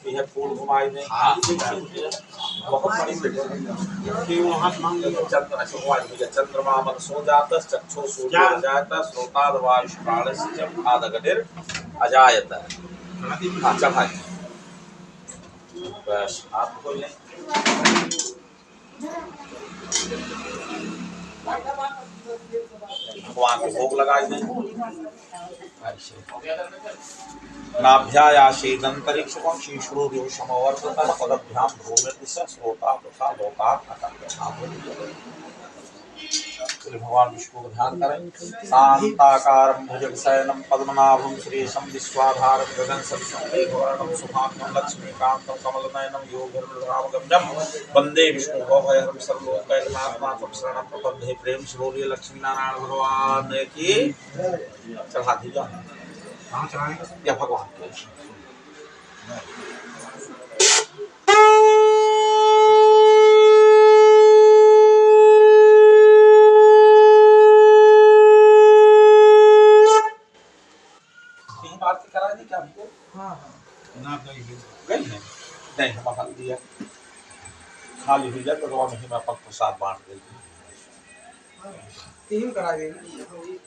है फूल घुमाई में बहुत बड़ी चंद्रमा मन सो जात चक्षु सूर्य जाता श्रोताद वायु प्राणस्य आदगतिर अजायत। हाँ चढ़ाए बस आप खोल लें। भगवान को भोग लगाई दें। नाभ्यायासेदंतरिक्षं शीश्रुर्यो समवर्ततः पदभ्यां भूमिर्दिशः श्रोता तथा लोकात्। भगवान विष्णु को ध्यान करें। शांताकारं भुजगशयनं पद्मनाभं श्रीशं विश्वाधारं गगन सदृशं मेघवर्णं शुभांगं लक्ष्मीकान्तं कमलनयनं योगिर्वृषभावगम्यं वंदे विष्णु भवभयहरं सर्वलोकैकनाथं शरणं प्रपद्ये। प्रेम से बोलिए लक्ष्मी नारायण भगवान की। चढ़ा दीजिए या भगवान के। आरती करा दी क्या हमको? हाँ ना गई है नहीं हम हल दिया खाली हुई जाए तो नहीं मैं अपन प्रसाद बांट देगी। तीन करा देगी।